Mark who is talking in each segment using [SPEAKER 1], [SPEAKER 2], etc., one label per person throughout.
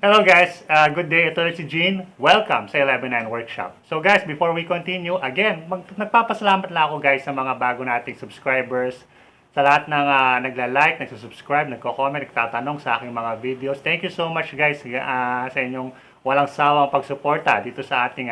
[SPEAKER 1] Hello guys, good day. Ito ulit si Jean. Welcome sa 11.9 Workshop. So guys, before we continue, again, nagpapasalamat lang ako guys sa mga bago nating subscribers, sa lahat ng nagla-like, nagsusubscribe, nagko-comment, nagtatanong sa aking mga videos. Thank you so much guys sa inyong walang sawang pagsuporta dito sa ating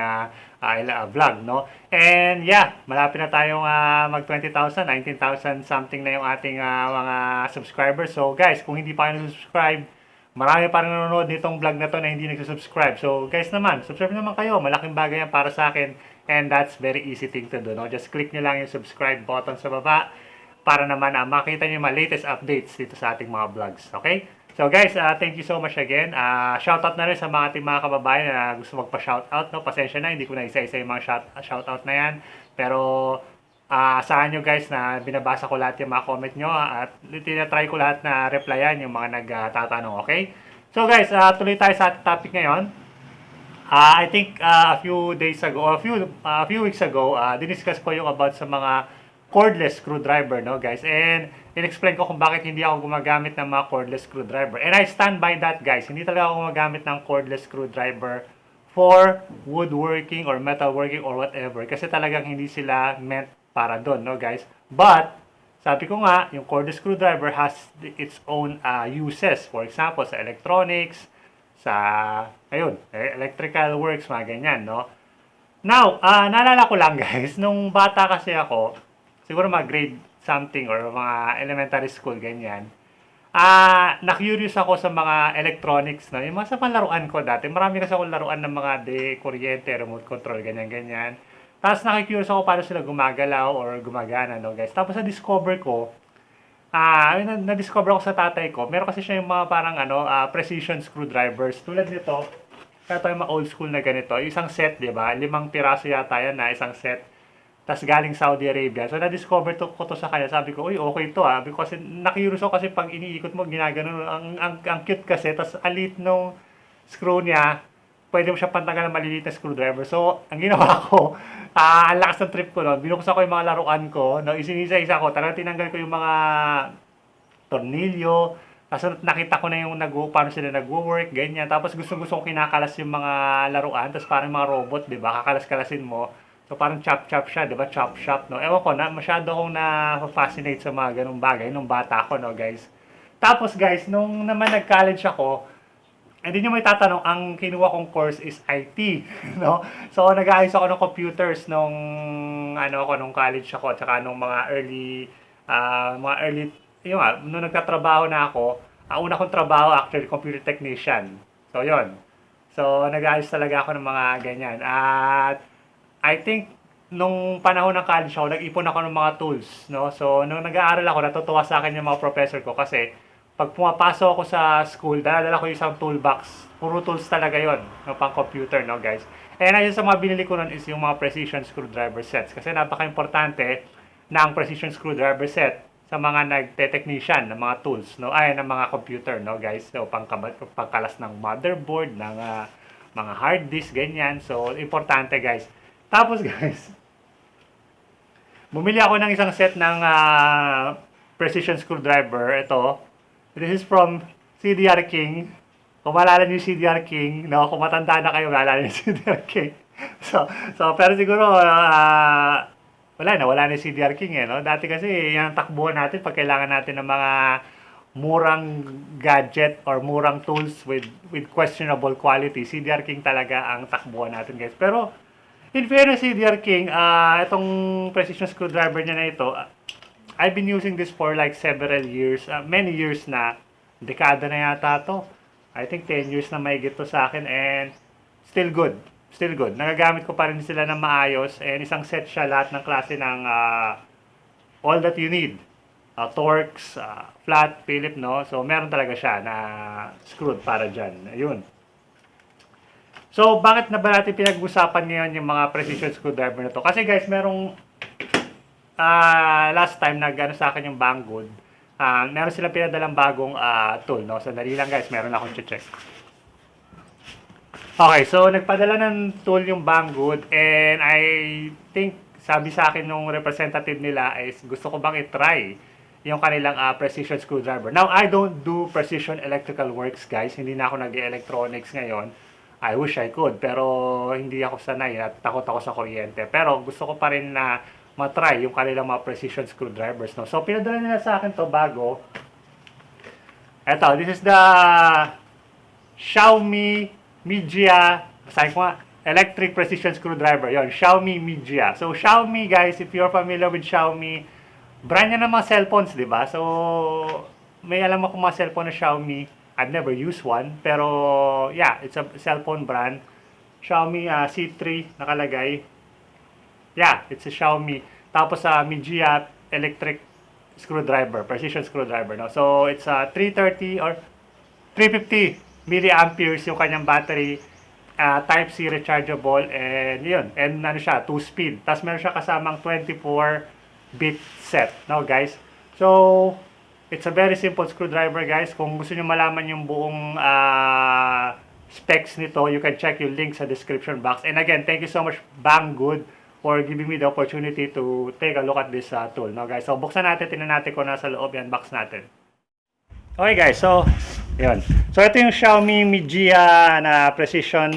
[SPEAKER 1] vlog, no? And yeah, malapit na tayong mag 20,000, 19,000 something na yung ating mga subscribers. So guys, kung hindi pa kayo subscribe, marami pa rin nanonood nitong vlog na to na hindi nagsusubscribe. So, guys naman, subscribe naman kayo. Malaking bagay yan para sa akin. And that's very easy thing to do. No? Just click nyo lang yung subscribe button sa baba para naman makita nyo yung mga latest updates dito sa ating mga vlogs. Okay? So, guys, thank you so much again. Shoutout na rin sa mga ating mga kababayan na gusto magpa-shoutout. No? Pasensya na, hindi ko na isa-isa yung mga shoutout na yan. Pero, asahan nyo guys na binabasa ko lahat yung mga comment nyo at tinatry ko lahat na replyan yung mga nagtatanong, okay? So guys, tuloy tayo sa topic ngayon. I think a few days ago, a few weeks ago, diniscuss ko yung about sa mga cordless screwdriver, no guys? And in-explain ko kung bakit hindi ako gumagamit ng mga cordless screwdriver. And I stand by that guys. Hindi talaga ako gumagamit ng cordless screwdriver for woodworking or metalworking or whatever. Kasi talagang hindi sila meant para doon, no guys? But, sabi ko nga, yung cordless screwdriver has its own uses. For example, sa electronics, sa, ayun, electrical works, mga ganyan, no? Now, naalala ko lang guys, nung bata kasi ako, siguro mga grade something or mga elementary school, ganyan, na-curious ako sa mga electronics, no? Yung mga sa panlaruan ko dati, marami kasi akong laruan ng mga kuryente, remote control, ganyan-ganyan. Tapos nakikurious ako paano sila gumagalaw or gumagana, no guys. Tapos na-discover ko, na-discover ako sa tatay ko, meron kasi siya yung mga parang precision screwdrivers. Tulad nito, kaya yung mga old school na ganito, isang set, di ba? 5 piraso yata yan na isang set. Tapos galing Saudi Arabia. So na-discover ko to sa kanya. Sabi ko, uy, okay to Because nakikurious ako kasi pag iniikot mo, ginagano, ang cute kasi. Tapos alit nung screw niya, pwede mo siya pantanggal ng maliliit na screwdriver. So, ang ginawa ko, ang lakas ng trip ko noon, binuksan ko yung mga laruan ko, no, isinisa-isa ko, talagang tinanggal ko yung mga tornilyo, tapos nakita ko na yung paano sila nagwo-work, ganyan. Tapos gusto-gusto ko kinakalas yung mga laruan, tapos parang mga robot, di ba? Kakalas-kalasin mo. So, parang chop-chop siya, di ba? Chop-chop, no? Ewan ko, masyado akong na-fascinate sa mga ganung bagay nung bata ko, no, guys? Tapos, guys, nung naman nag-college ako, hindi nyo may tatanong, ang kinuha kong course is IT, no? So, nag-aayos ako ng computers nung, nung college ako, tsaka nung mga early, nung nagtatrabaho na ako, ang una kong trabaho, actually, computer technician. So, yon. So, nag-aayos talaga ako ng mga ganyan. At, I think, nung panahon ng college ako, nag-ipon ako ng mga tools, no? So, nung nag-aaral ako, natutuwa sa akin yung mga professor ko kasi, pag pumapasok ako sa school, dala ko yung isang toolbox. Puro tools talaga yon, no, pang computer, no, guys. And ayun sa mga binili ko nun is yung mga precision screwdriver sets. Kasi napaka-importante na ang precision screwdriver set sa mga nagte-technician ng mga tools, no, ng mga computer, no, guys. So, pangkalas ng motherboard, ng mga hard disk, ganyan. So, importante, guys. Tapos, guys, bumili ako ng isang set ng precision screwdriver. Ito, this is from CDR King. Kung maalala niyo yung CDR King, no? Kung matanda na kayo, maalala niyo yung CDR King. Pero siguro, wala na yung CDR King, no? Dati kasi, yan ang takbuhan natin pag kailangan natin ng mga murang gadget or murang tools with questionable quality. CDR King talaga ang takbuhan natin, guys. Pero, in fairness, CDR King, itong precision screwdriver niya na ito, I've been using this for like several years, many years na. Dekada na yata to. I think 10 years na mahigit to sa akin and still good. Still good. Nagagamit ko pa rin sila ng maayos and isang set siya, lahat ng klase ng all that you need. Torx, flat, Philip, no? So, meron talaga siya na screwed para dyan. Ayun. So, bakit na ba natin pinag-usapan ngayon yung mga precision screwdriver na to? Kasi guys, merong last time sa akin yung Banggood, meron silang pinadalang bagong tool, no? Sandali lang guys, meron akong check. Okay, so nagpadala ng tool yung Banggood and I think sabi sa akin nung representative nila is gusto ko bang i-try yung kanilang precision screwdriver. Now, I don't do precision electrical works, guys. Hindi na ako nag-electronics ngayon. I wish I could, pero hindi ako sanay at takot ako sa kuryente. Pero gusto ko pa rin na matry yung kanilang mga precision screwdrivers, no? So, pinadala nila sa akin to bago. Eto, this is the Xiaomi Mijia, basahin ko nga, electric precision screwdriver. Yon, Xiaomi Mijia. So, Xiaomi, guys, if you're familiar with Xiaomi, brand niya ng mga cellphones, di ba? So, may alam ako mga cellphone na Xiaomi. I've never used one. Pero, yeah, it's a cellphone brand. Xiaomi C3 nakalagay. Yeah, it's a Xiaomi. Tapos, Mijia electric screwdriver, precision screwdriver. No? So, it's 330 or 350 milliamperes yung kanyang battery. Type-C rechargeable. And, yun. And, ano siya, 2-speed. Tapos, meron siya kasamang 24-bit set, no guys? So, it's a very simple screwdriver, guys. Kung gusto niyo malaman yung buong specs nito, you can check yung link sa description box. And again, thank you so much, Banggood, for giving me the opportunity to take a look at this tool, no guys? So, buksan natin, tingnan natin kung nasa loob yan, box natin. Okay, guys. So, yun. So, ito yung Xiaomi Mijia na precision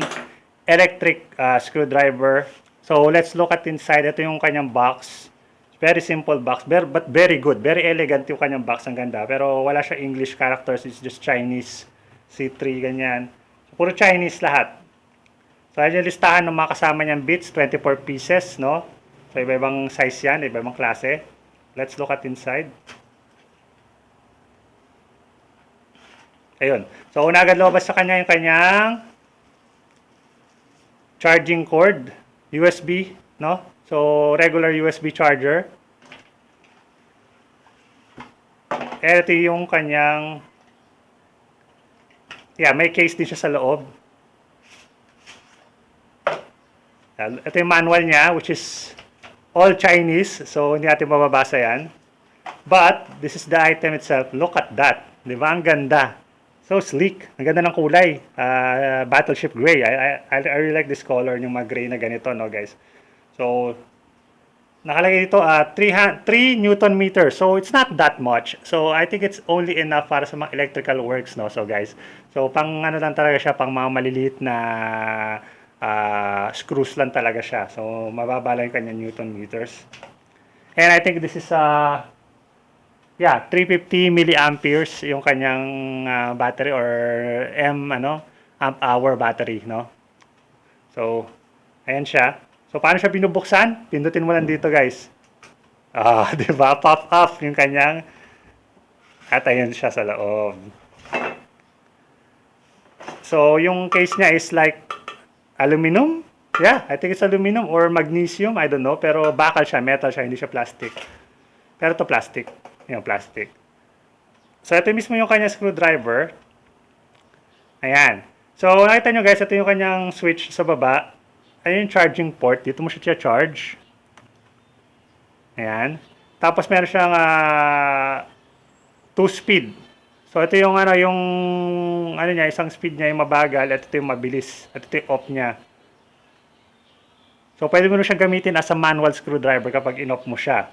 [SPEAKER 1] electric screwdriver. So, let's look at inside. Ito yung kanyang box. Very simple box, but very good. Very elegant yung kanyang box. Ang ganda. Pero wala siya English characters. It's just Chinese. C3, ganyan. So, puro Chinese lahat. So, ayan yung listahan ng mga kasama niyang bits. 24 pieces, no? So, iba-ibang size yan. Iba-ibang klase. Let's look at inside. Ayun. So, una agad lumabas sa kanya yung kanyang charging cord. USB, no? So, regular USB charger. Ito yung kanyang, yeah, may case din siya sa loob. Ito yung manual niya, which is all Chinese. So, hindi natin mababasa yan. But, this is the item itself. Look at that. Di ba? Ang ganda. So, sleek. Ang ganda ng kulay. Battleship gray. I really like this color, yung mga gray na ganito, no, guys? So, nakalagay dito 3 Newton meters. So, it's not that much. So, I think it's only enough para sa mga electrical works, no? So, guys. So, pang ano lang talaga siya, pang mga maliliit na screws lang talaga siya. So, mababa lang yung kanyang Newton meters. And I think this is yeah, 350 milliamperes yung kanyang battery or amp hour battery, no? So, ayan siya. So, paano siya binubuksan? Pindutin mo lang dito, guys. Di ba? Pop off yung kanyang at ayan siya sa loob. So, yung case niya is like aluminum. Yeah, I think it's aluminum or magnesium. I don't know. Pero bakal siya. Metal siya. Hindi siya plastic. Pero to plastic. Yung plastic. So, ito mismo yung kanyang screwdriver. Ayan. So, nakita nyo, guys, ito yung kanyang switch sa baba. Ayan yung charging port. Dito mo siya charge. Ayan. Tapos meron siyang 2-speed. So ito yung niya, isang speed niya yung mabagal at ito yung mabilis. At ito yung off niya. So pwede mo siyang gamitin as a manual screwdriver kapag in-off mo siya.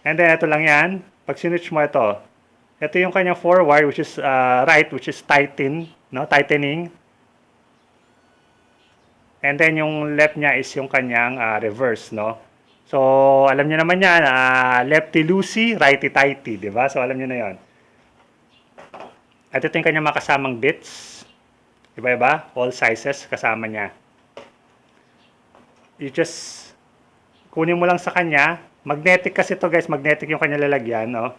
[SPEAKER 1] And then ito lang yan. Pag sinwitch mo ito. Ito yung kanyang forward, which is right, which is tightening. And then yung left niya is yung kanyang reverse, no? So, alam niyo naman yan, lefty-loosey, righty-tighty, di ba? So, alam niyo na yon. At ito yung kanyang mga kasamang bits. Iba-iba, all sizes kasama niya. You just, kunin mo lang sa kanya. Magnetic kasi ito, guys. Magnetic yung kanyang lalagyan, no?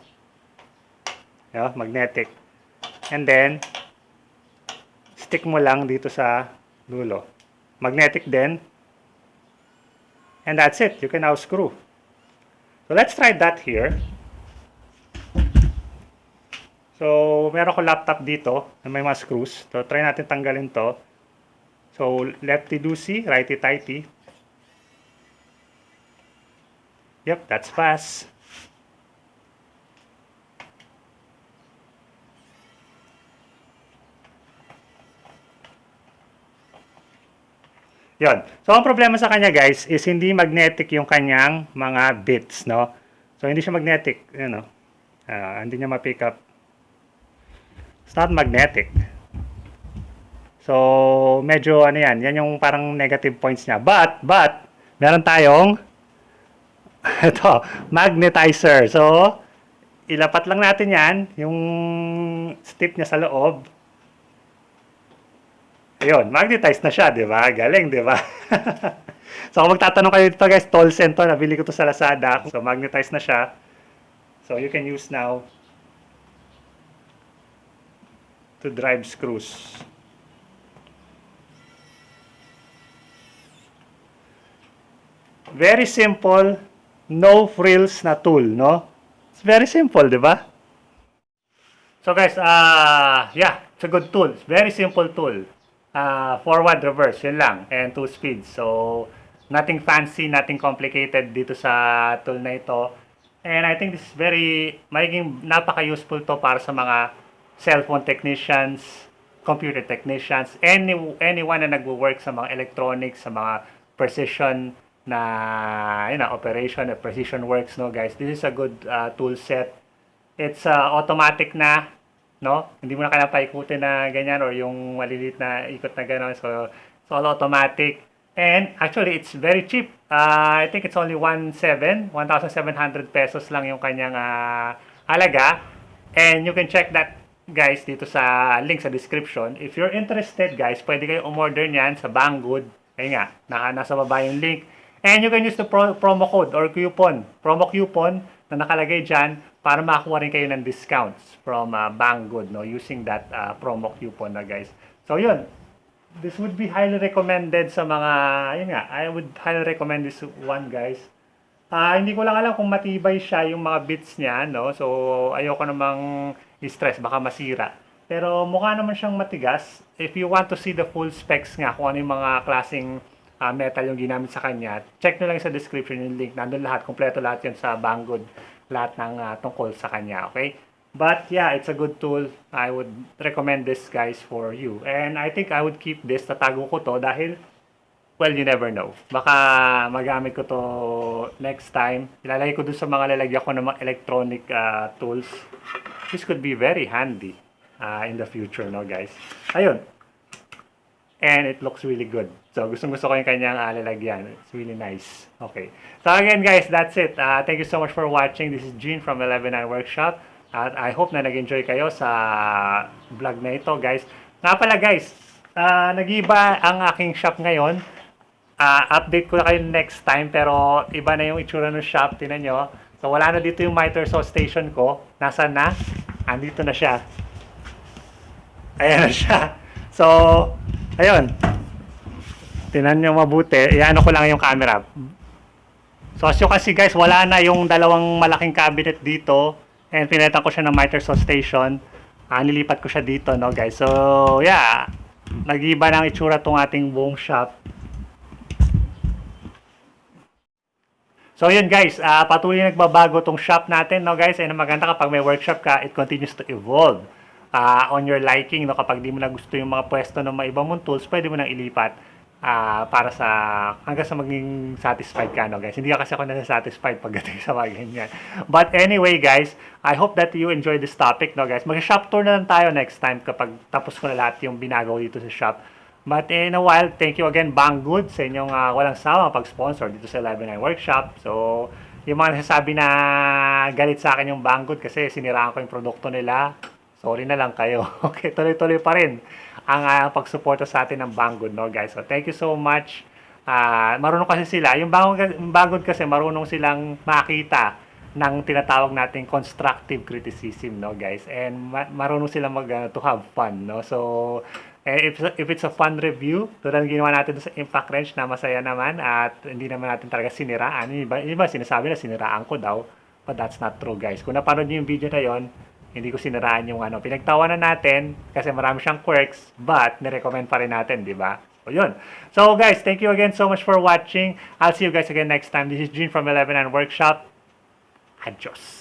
[SPEAKER 1] Yeah, magnetic. And then, stick mo lang dito sa dulo. Magnetic din. And that's it. You can now screw. So, let's try that here. So, meron ko laptop dito na may mga screws. So, try natin tanggalin to. So, lefty-loosey, righty-tighty. Yep, that's fast. Yon. So, ang problema sa kanya, guys, is hindi magnetic yung kanyang mga bits, no? So, hindi siya magnetic. Hindi niya ma-pick up. It's not magnetic. So, medyo yan. Yan yung parang negative points niya. But, meron tayong ito, magnetizer. So, ilapat lang natin yan, yung strip niya sa loob. Ayun, magnetized na siya, di ba? Galing, di ba? So, kung magtatanong kayo dito guys, Tolsen to, nabili ko to sa Lazada. So, magnetized na siya. So, you can use now to drive screws. Very simple, no frills na tool, no? It's very simple, di ba? So guys, yeah, it's a good tool. It's very simple tool. Forward, reverse, yun lang. And 2 speeds. So, nothing fancy, nothing complicated dito sa tool na ito. And I think this is magiging napaka-useful to para sa mga cellphone technicians, computer technicians, anyone na nagwo-work sa mga electronics, sa mga precision na operation, precision works, no guys. This is a good tool set. It's automatic na, no? Hindi mo na kailangan paikutin na ganyan or yung maliliit na ikot na gano'n. So, it's all automatic. And actually, it's very cheap. I think it's only 1,700 pesos lang yung kanyang halaga. And you can check that, guys, dito sa link sa description. If you're interested, guys, pwede kayo umorder niyan sa Banggood. Ayun nga, nasa baba yung link. And you can use the promo code or promo coupon na nakalagay dyan para makakuha rin kayo ng discounts from Banggood, no, using that promo coupon na guys. So yun, this would be highly recommended sa mga, yun nga, I would highly recommend this one guys. Hindi ko lang alam kung matibay siya yung mga bits niya, no, so ayoko namang i-stress, baka masira. Pero mukha naman siyang matigas. If you want to see the full specs nga, kung ano yung mga klaseng metal yung ginamit sa kanya, check nyo lang sa description yung link. Nandun lahat, kompleto lahat yun sa Banggood. Lahat ng tungkol sa kanya, okay? But yeah, it's a good tool. I would recommend this guys for you. And I think I would keep this. Tatago ko to dahil, well, you never know. Baka magamit ko to next time. Ilalagay ko dun sa mga lalagyan ko ng mga electronic tools. This could be very handy in the future, no guys? Ayun. And it looks really good. So, gustong-gusto ko yung kanyang lalagyan. It's really nice. Okay. So, again, guys, that's it. Thank you so much for watching. This is Gene from 11.9 Workshop. At I hope na nag-enjoy kayo sa vlog na ito, guys. Nga pala, guys, nag-iba ang aking shop ngayon. Update ko na kayo next time, pero iba na yung itsura ng shop. Tinan nyo. So, wala na dito yung miter saw station ko. Nasaan na? Andito na siya. Ayan na siya. So, ayun. Tingnan nyo mabuti. Iano ko lang yung camera. So, as you can see guys, wala na yung dalawang malaking cabinet dito. And pinalitan ko siya ng miter saw station. Nilipat ko siya dito, no guys. So, yeah. Nag-iba ng itsura tong ating buong shop. So, yun guys. Patuloy nagbabago tong shop natin, no guys. And maganda kapag may workshop ka, it continues to evolve. On your liking, no, kapag di mo na gusto yung mga pwesto ng mga ibang mong tools, pwede mo nang ilipat para sa hanggang sa maging satisfied ka, no guys. Hindi kasi ako nasa-satisfied pagdating sa mga ganyan. But anyway guys, I hope that you enjoy this topic, no guys. Mag-shop tour na lang tayo next time kapag tapos ko na lahat yung binago dito sa shop. But in a while, thank you again Banggood sa inyong walang sawang pag-sponsor dito sa 11.9 Workshop. So, yung mga nasasabi na galit sa akin yung Banggood kasi siniraan ko yung produkto nila, sorry na lang kayo. Okay, tuloy-tuloy pa rin ang pagsuporta sa atin ng Banggood, no guys. So, thank you so much. Marunong kasi sila. Yung Banggood kasi marunong silang makita ng tinatawag nating constructive criticism, no guys. And marunong silang to have fun, no. So, if it's a fun review, tulad ng ginawa natin sa impact wrench na masaya naman at hindi naman natin talaga siniraan. Iba sinasabi na siniraan ko daw, but that's not true guys. Kung napanood niyo yung video na yon, hindi ko siniraan yung pinagtawanan natin kasi marami siyang quirks, but nirecommend pa rin natin, di ba? So, yun. So, guys, thank you again so much for watching. I'll see you guys again next time. This is Gene from 11.9 Workshop. Adios.